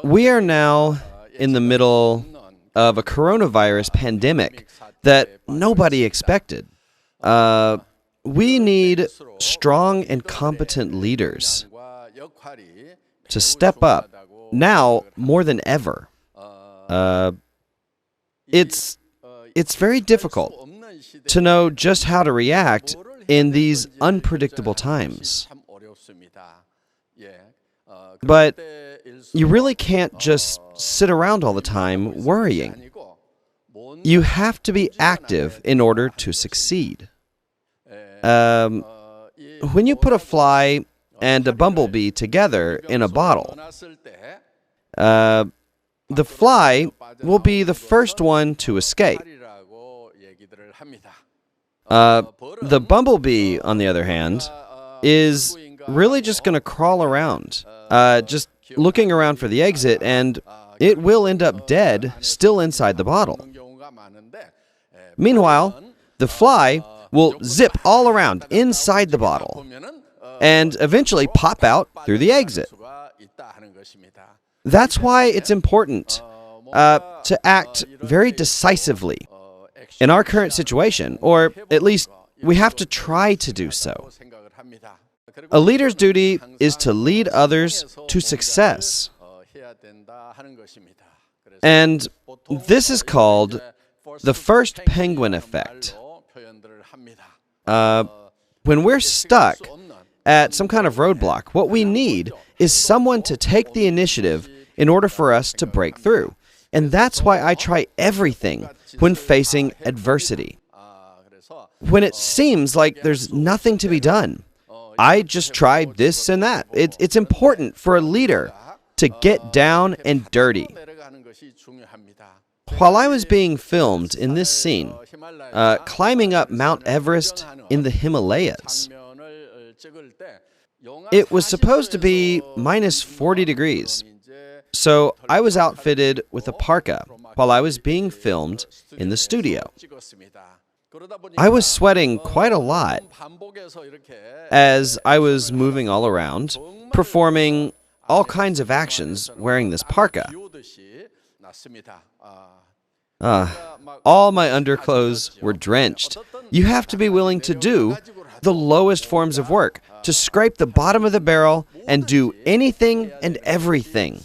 We are now in the middle of a coronavirus pandemic that nobody expected. We need strong and competent leaders to step up now more than ever. It's very difficult to know just how to react in these unpredictable times. But you really can't just sit around all the time worrying. You have to be active in order to succeed. When you put a fly and a bumblebee together in a bottle, the fly will be the first one to escape. The bumblebee, on the other hand, is really just going to crawl around, just looking around for the exit, and it will end up dead, still inside the bottle. Meanwhile, the fly will zip all around inside the bottle and eventually pop out through the exit. That's why it's important to act very decisively in our current situation, or at least we have to try to do so. A leader's duty is to lead others to success. And this is called the first penguin effect. When we're stuck at some kind of roadblock, what we need is someone to take the initiative in order for us to break through. And that's why I try everything when facing adversity. When it seems like there's nothing to be done, I just try this and that. It's important for a leader to get down and dirty. While I was being filmed in this scene, climbing up Mount Everest in the Himalayas, it was supposed to be minus 40 degrees. So I was outfitted with a parka while I was being filmed in the studio. I was sweating quite a lot as I was moving all around, performing all kinds of actions wearing this parka. All my underclothes were drenched. You have to be willing to do the lowest forms of work, to scrape the bottom of the barrel and do anything and everything.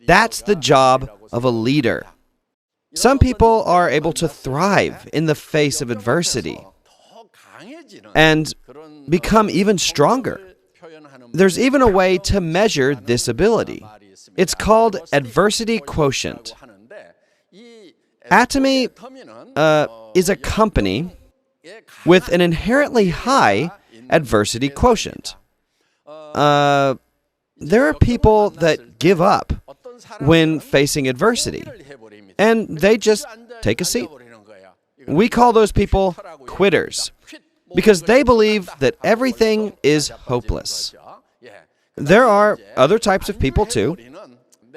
That's the job of a leader. Some people are able to thrive in the face of adversity and become even stronger. There's even a way to measure this ability. It's called adversity quotient. Atomy is a company with an inherently high adversity quotient. There are people that give up when facing adversity, and they just take a seat. We call those people quitters, because they believe that everything is hopeless. There are other types of people too.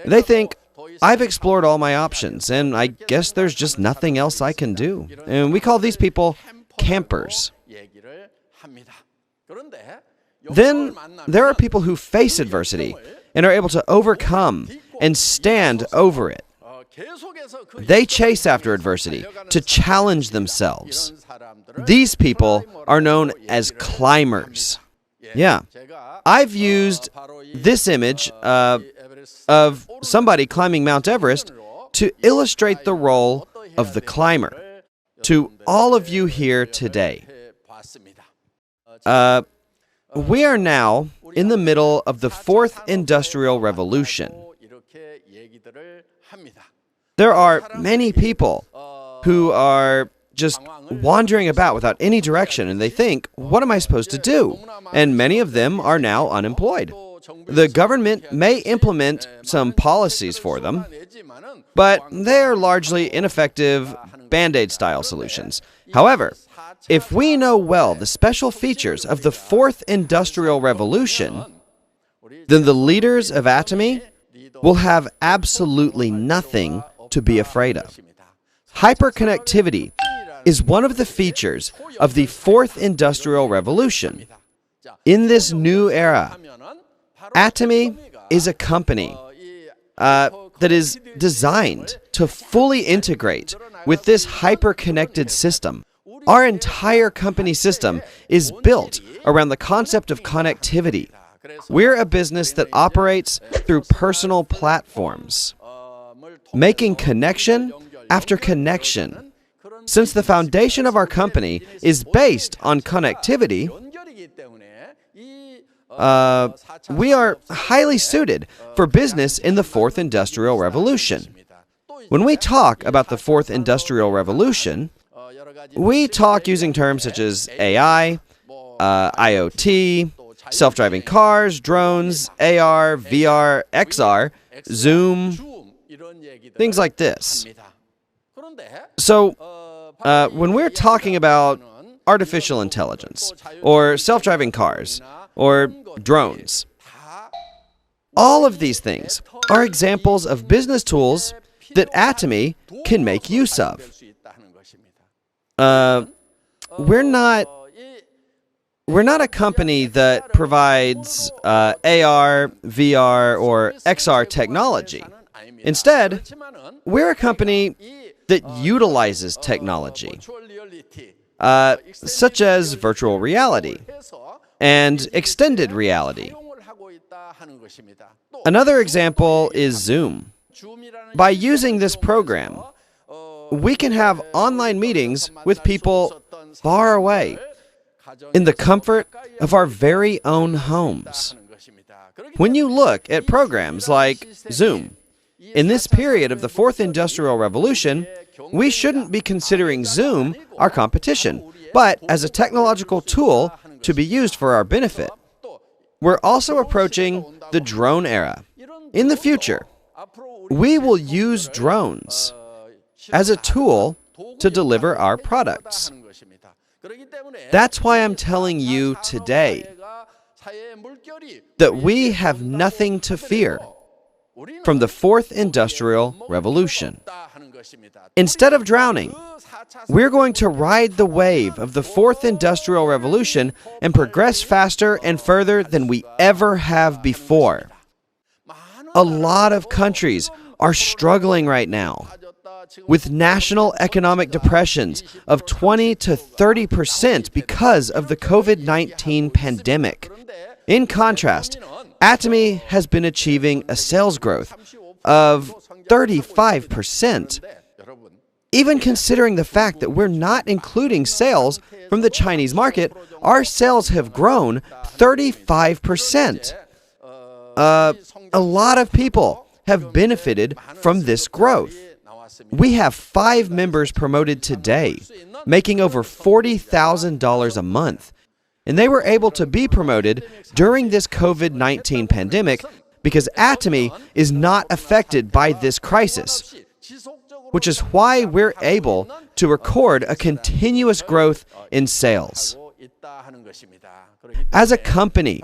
They think, I've explored all my options, and I guess there's just nothing else I can do. And we call these people campers. Then there are people who face adversity and are able to overcome and stand over it. They chase after adversity to challenge themselves. These people are known as climbers. Yeah, I've used this image of somebody climbing Mount Everest to illustrate the role of the climber to all of you here today. We are now in the middle of the fourth industrial revolution. There are many people who are just wandering about without any direction, and they think, what am I supposed to do? And many of them are now unemployed. The government may implement some policies for them, but they are largely ineffective Band-Aid style solutions. However, if we know well the special features of the fourth industrial revolution, then the leaders of Atomy will have absolutely nothing to be afraid of. Hyperconnectivity is one of the features of the fourth industrial revolution. In this new era, Atomy is a company that is designed to fully integrate with this hyper-connected system. Our entire company system is built around the concept of connectivity. We're a business that operates through personal platforms, making connection after connection. Since the foundation of our company is based on connectivity, we are highly suited for business in the fourth industrial revolution. When we talk about the fourth industrial revolution, we talk using terms such as AI, IoT, self-driving cars, drones, AR, VR, XR, Zoom, things like this. So, when we're talking about artificial intelligence, or self-driving cars, or drones, all of these things are examples of business tools that Atomy can make use of. We're not a company that provides AR, VR, or XR technology. Instead, we're a company that utilizes technology, such as virtual reality and extended reality. Another example is Zoom. By using this program, we can have online meetings with people far away in the comfort of our very own homes. When you look at programs like Zoom, in this period of the fourth industrial revolution, we shouldn't be considering Zoom our competition, but as a technological tool to be used for our benefit. We're also approaching the drone era. In the future, we will use drones as a tool to deliver our products. That's why I'm telling you today that we have nothing to fear from the fourth industrial revolution. Instead of drowning, we're going to ride the wave of the fourth industrial revolution and progress faster and further than we ever have before. A lot of countries are struggling right now with national economic depressions of 20 to 30% because of the COVID-19 pandemic. In contrast, Atomy has been achieving a sales growth of 35%. Even considering the fact that we're not including sales from the Chinese market, our sales have grown 35%. A lot of people have benefited from this growth. We have 5 members promoted today, making over $40,000 a month. And they were able to be promoted during this COVID-19 pandemic because Atomy is not affected by this crisis, which is why we're able to record a continuous growth in sales. As a company,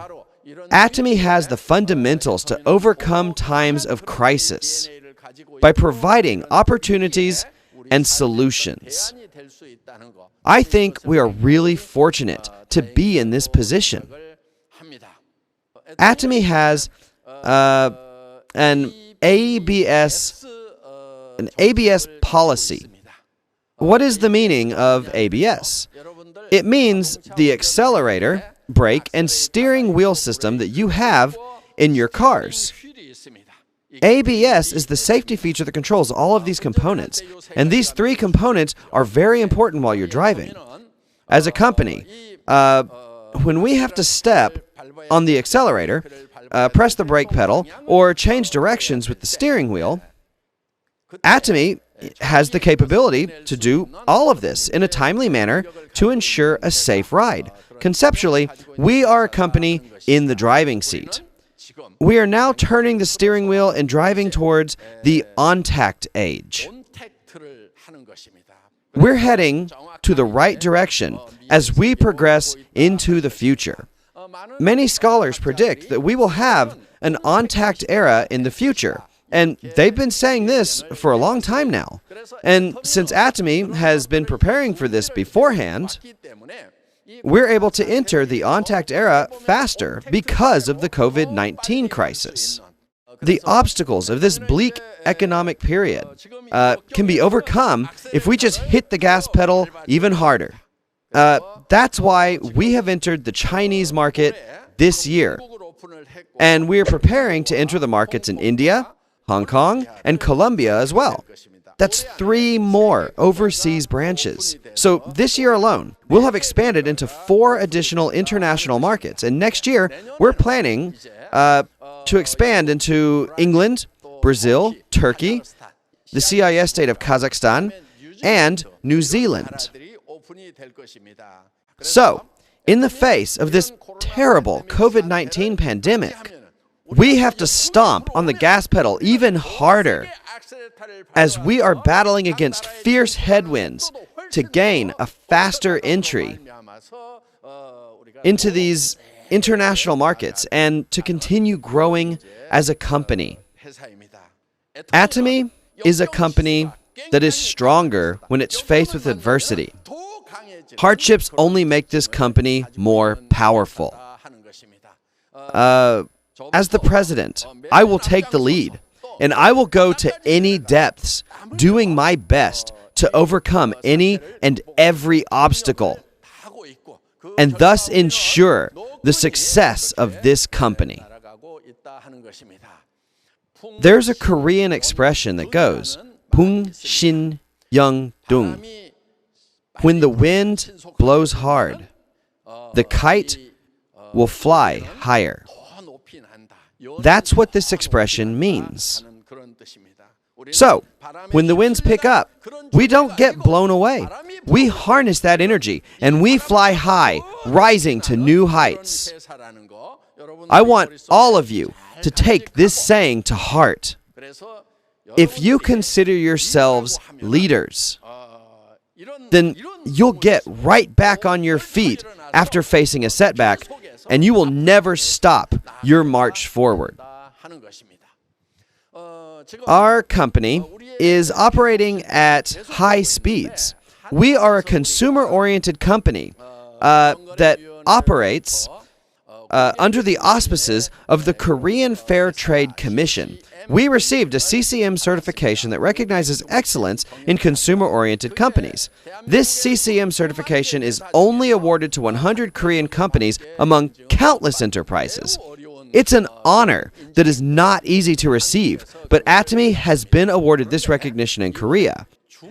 Atomy has the fundamentals to overcome times of crisis by providing opportunities and solutions. I think we are really fortunate to be in this position. Atomy has an ABS policy. What is the meaning of ABS? It means the accelerator, brake, and steering wheel system that you have in your cars. ABS is the safety feature that controls all of these components, and these 3 components are very important while you're driving. As a company, when we have to step on the accelerator, press the brake pedal, or change directions with the steering wheel, Atomy has the capability to do all of this in a timely manner to ensure a safe ride. Conceptually, we are a company in the driving seat. We are now turning the steering wheel and driving towards the on-tact age. We're heading to the right direction as we progress into the future. Many scholars predict that we will have an on-tact era in the future, and they've been saying this for a long time now. And since Atomy has been preparing for this beforehand, we're able to enter the on-tact era faster because of the COVID-19 crisis. The obstacles of this bleak economic period can be overcome if we just hit the gas pedal even harder. That's why we have entered the Chinese market this year. And we are preparing to enter the markets in India, Hong Kong, and Colombia as well. That's 3 more overseas branches. So this year alone, we'll have expanded into 4 additional international markets. And next year, we're planning to expand into England, Brazil, Turkey, the CIS state of Kazakhstan, and New Zealand. So, in the face of this terrible COVID-19 pandemic, we have to stomp on the gas pedal even harder as we are battling against fierce headwinds to gain a faster entry into these international markets and to continue growing as a company. Atomy is a company that is stronger when it's faced with adversity. Hardships only make this company more powerful. As the president, I will take the lead, and I will go to any depths, doing my best to overcome any and every obstacle, and thus ensure the success of this company. There's a Korean expression that goes, Pung Shin Young Dung. When the wind blows hard, the kite will fly higher. That's what this expression means. So, when the winds pick up, we don't get blown away. We harness that energy and we fly high, rising to new heights. I want all of you to take this saying to heart. If you consider yourselves leaders, then you'll get right back on your feet after facing a setback, and you will never stop your march forward. Our company is operating at high speeds. We are a consumer-oriented company that operates under the auspices of the Korean Fair Trade Commission. We received a CCM certification that recognizes excellence in consumer-oriented companies. This CCM certification is only awarded to 100 Korean companies among countless enterprises. It's an honor that is not easy to receive, but Atomy has been awarded this recognition in Korea,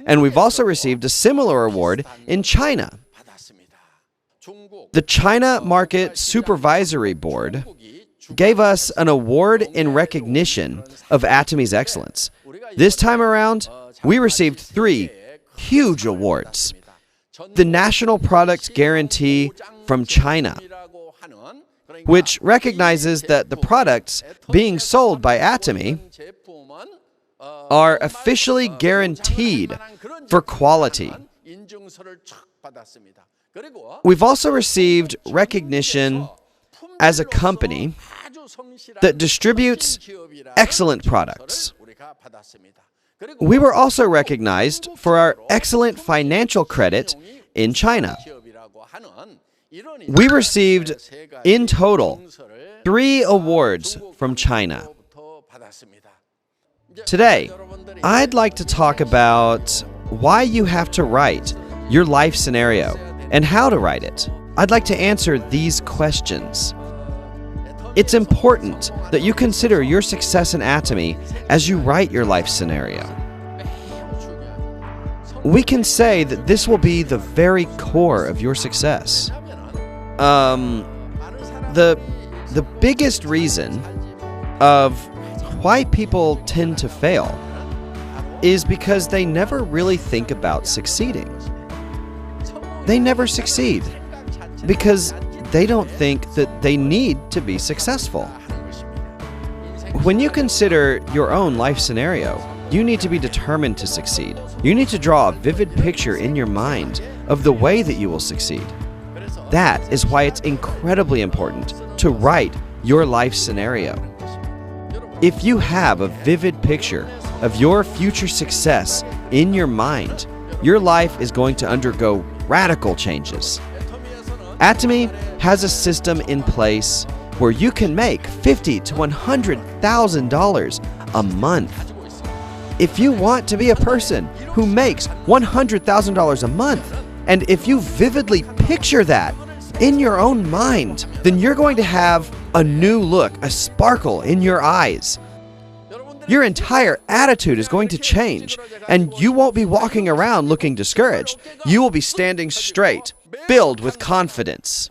and we've also received a similar award in China. The China Market Supervisory Board gave us an award in recognition of Atomy's excellence. This time around, we received 3 huge awards. The National Product Guarantee from China, which recognizes that the products being sold by Atomy are officially guaranteed for quality. We've also received recognition as a company that distributes excellent products. We were also recognized for our excellent financial credit in China. We received, in total, 3 awards from China. Today, I'd like to talk about why you have to write your life scenario and how to write it. I'd like to answer these questions. It's important that you consider your success in Atomy as you write your life scenario. We can say that this will be the very core of your success. The biggest reason of why people tend to fail is because they never really think about succeeding. They never succeed because they don't think that they need to be successful. When you consider your own life scenario, you need to be determined to succeed. You need to draw a vivid picture in your mind of the way that you will succeed. That is why it's incredibly important to write your life scenario. If you have a vivid picture of your future success in your mind, your life is going to undergo radical changes. Atomy has a system in place where you can make $50,000 to $100,000 a month. If you want to be a person who makes $100,000 a month, and if you vividly picture that in your own mind, then you're going to have a new look, a sparkle in your eyes. Your entire attitude is going to change, and you won't be walking around looking discouraged. You will be standing straight, filled with confidence.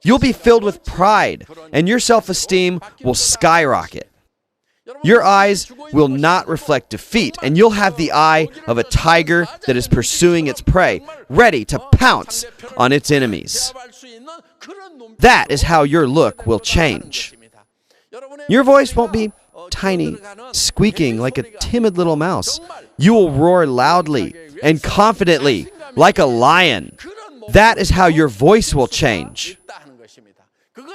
You'll be filled with pride, and your self-esteem will skyrocket. Your eyes will not reflect defeat, and you'll have the eye of a tiger that is pursuing its prey, ready to pounce on its enemies. That is how your look will change. Your voice won't be tiny, squeaking like a timid little mouse. You will roar loudly and confidently like a lion. That is how your voice will change.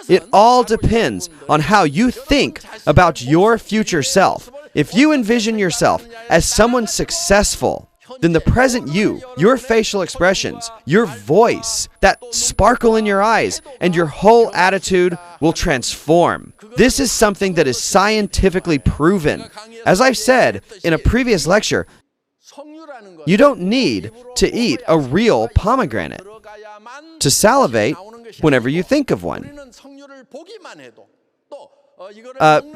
It all depends on how you think about your future self. If you envision yourself as someone successful, then the present you, your facial expressions, your voice, that sparkle in your eyes, and your whole attitude will transform. This is something that is scientifically proven. As I've said in a previous lecture, you don't need to eat a real pomegranate to salivate whenever you think of one.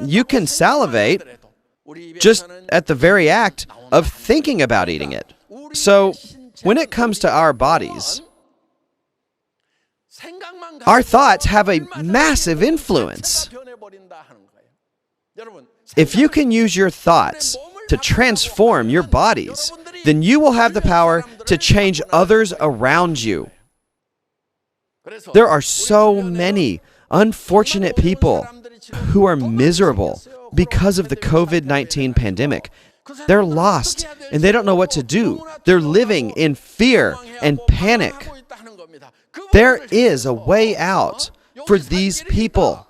You can salivate just at the very act of thinking about eating it. So, when it comes to our bodies, our thoughts have a massive influence. If you can use your thoughts to transform your bodies, then you will have the power to change others around you. There are so many unfortunate people who are miserable because of the COVID-19 pandemic. They're lost and they don't know what to do. They're living in fear and panic. There is a way out for these people.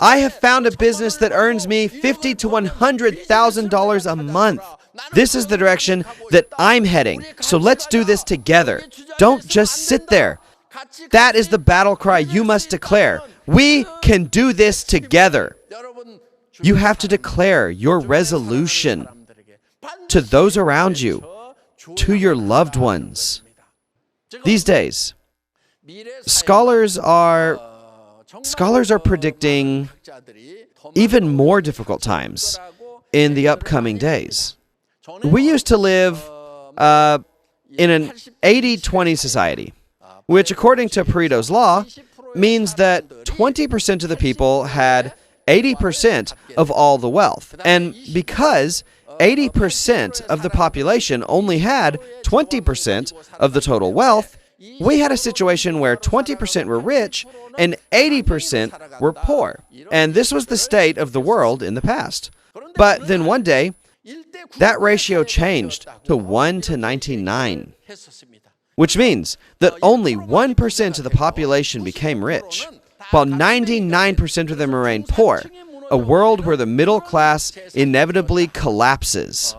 I have found a business that earns me $50,000 to $100,000 a month. This is the direction that I'm heading. So let's do this together. Don't just sit there. That is the battle cry you must declare. We can do this together. You have to declare your resolution to those around you, to your loved ones. These days, scholars are predicting even more difficult times in the upcoming days. We used to live in an 80-20 society, which according to Pareto's law means that 20% of the people had 80% of all the wealth. And because 80% of the population only had 20% of the total wealth, we had a situation where 20% were rich and 80% were poor. And this was the state of the world in the past. But then one day, that ratio changed to 1 to 99, which means that only 1% of the population became rich, while 99% of them remain poor, a world where the middle class inevitably collapses.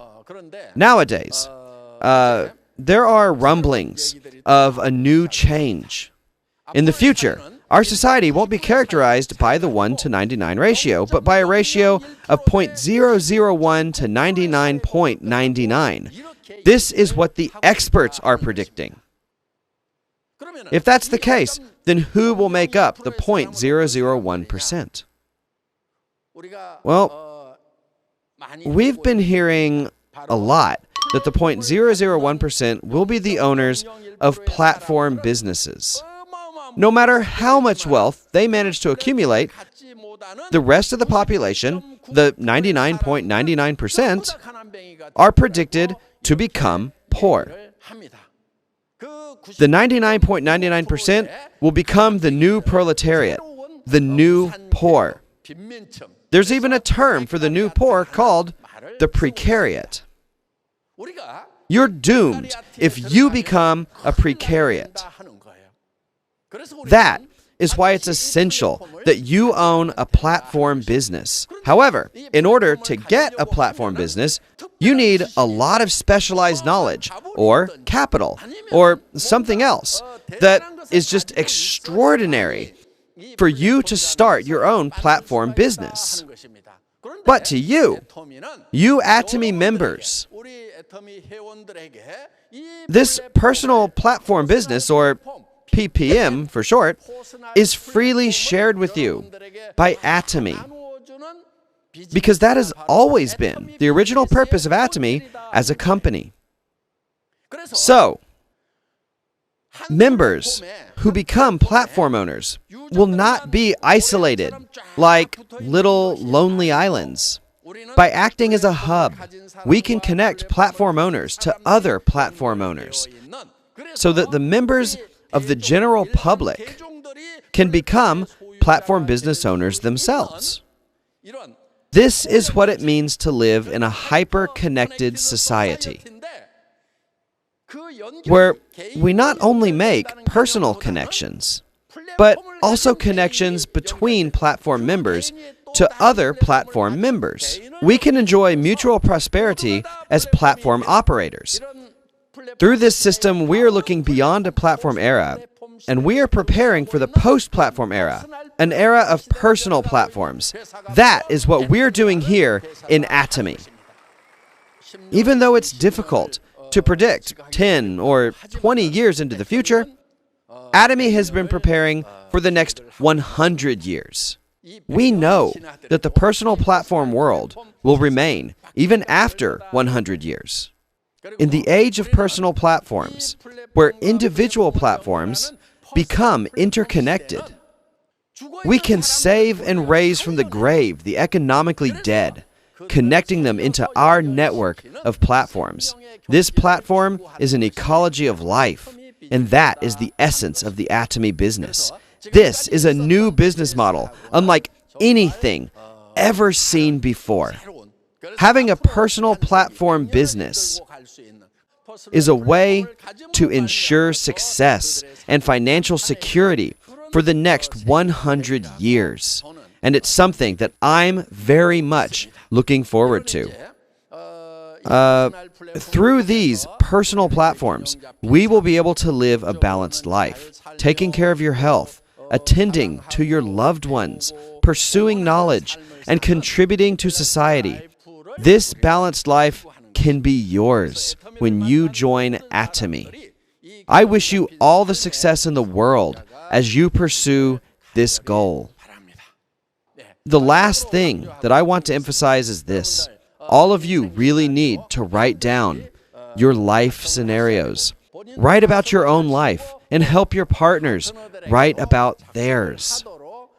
Nowadays, there are rumblings of a new change. In the future, our society won't be characterized by the 1 to 99 ratio, but by a ratio of 0.001 to 99.99. This is what the experts are predicting. If that's the case, then who will make up the 0.001%? Well, we've been hearing a lot that the 0.001% will be the owners of platform businesses. No matter how much wealth they manage to accumulate, the rest of the population, the 99.99%, are predicted to become poor. The 99.99% will become the new proletariat, the new poor. There's even a term for the new poor called the precariat. You're doomed if you become a precariat. That is why it's essential that you own a platform business. However, in order to get a platform business, you need a lot of specialized knowledge, or capital, or something else that is just extraordinary for you to start your own platform business. But to you Atomy members, this personal platform business, or PPM for short, is freely shared with you by Atomy. Because that has always been the original purpose of Atomy as a company. So, members who become platform owners will not be isolated like little lonely islands. By acting as a hub, we can connect platform owners to other platform owners so that the members of the general public can become platform business owners themselves. This is what it means to live in a hyper-connected society, where we not only make personal connections, but also connections between platform members to other platform members. We can enjoy mutual prosperity as platform operators. Through this system, we are looking beyond a platform era, and we are preparing for the post-platform era, an era of personal platforms. That is what we're doing here in Atomy. Even though it's difficult to predict 10 or 20 years into the future, Atomy has been preparing for the next 100 years. We know that the personal platform world will remain even after 100 years. In the age of personal platforms, where individual platforms become interconnected, we can save and raise from the grave the economically dead, connecting them into our network of platforms. This platform is an ecology of life, and that is the essence of the Atomy business. This is a new business model, unlike anything ever seen before. Having a personal platform business is a way to ensure success and financial security for the next 100 years. And it's something that I'm very much looking forward to. Through these personal platforms, we will be able to live a balanced life, taking care of your health, attending to your loved ones, pursuing knowledge, and contributing to society. This balanced life can be yours when you join Atomy. I wish you all the success in the world as you pursue this goal. The last thing that I want to emphasize is this. All of you really need to write down your life scenarios. Write about your own life and help your partners write about theirs.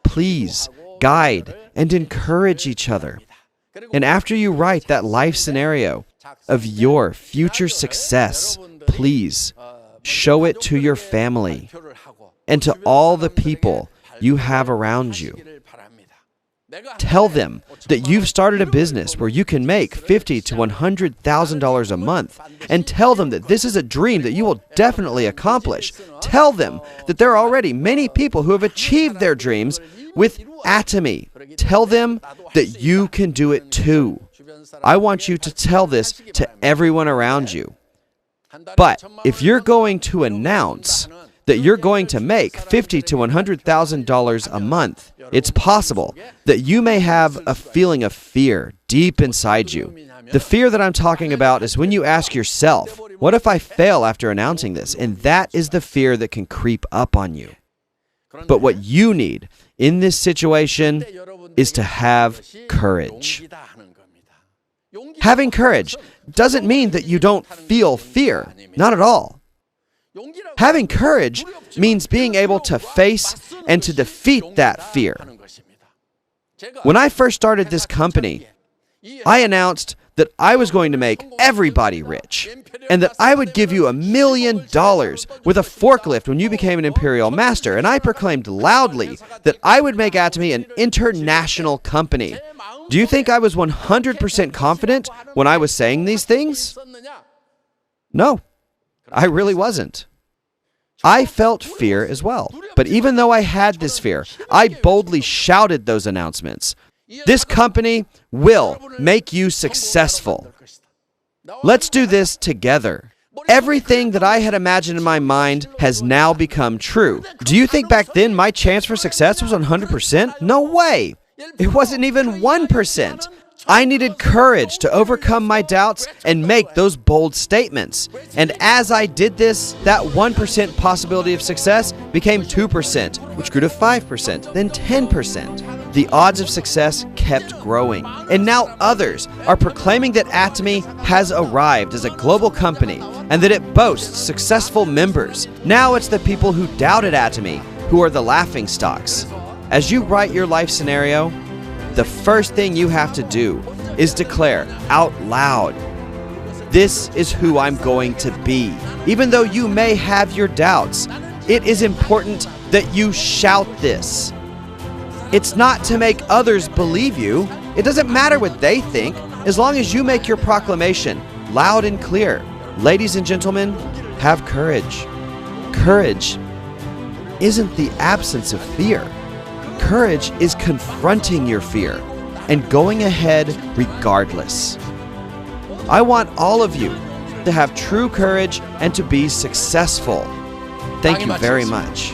Please guide and encourage each other. And after you write that life scenario of your future success, please show it to your family and to all the people you have around you. Tell them that you've started a business where you can make $50,000 to $100,000 a month, and tell them that this is a dream that you will definitely accomplish. Tell them that there are already many people who have achieved their dreams with Atomy. Tell them that you can do it too. I want you to tell this to everyone around you. But if you're going to announce that you're going to make $50,000 to $100,000 a month, it's possible that you may have a feeling of fear deep inside you. The fear that I'm talking about is when you ask yourself, what if I fail after announcing this? And that is the fear that can creep up on you. But what you need in this situation is to have courage. Having courage doesn't mean that you don't feel fear. Not at all. Having courage means being able to face and to defeat that fear. When I first started this company, I announced that I was going to make everybody rich, and that I would give you $1 million with a forklift when you became an Imperial Master, and I proclaimed loudly that I would make Atomy an international company. Do you think I was 100% confident when I was saying these things? No, I really wasn't. I felt fear as well. But even though I had this fear, I boldly shouted those announcements. This company will make you successful. Let's do this together. Everything that I had imagined in my mind has now become true. Do you think back then my chance for success was 100%? No way! It wasn't even 1%. I needed courage to overcome my doubts and make those bold statements. And as I did this, that 1% possibility of success became 2%, which grew to 5%, then 10%. The odds of success kept growing. And now others are proclaiming that Atomy has arrived as a global company and that it boasts successful members. Now it's the people who doubted Atomy who are the laughingstocks. As you write your life scenario, the first thing you have to do is declare out loud, "This is who I'm going to be." Even though you may have your doubts, it is important that you shout this. It's not to make others believe you. It doesn't matter what they think, as long as you make your proclamation loud and clear. Ladies and gentlemen, have courage. Courage isn't the absence of fear. Courage is confronting your fear and going ahead regardless. I want all of you to have true courage and to be successful. Thank you very much.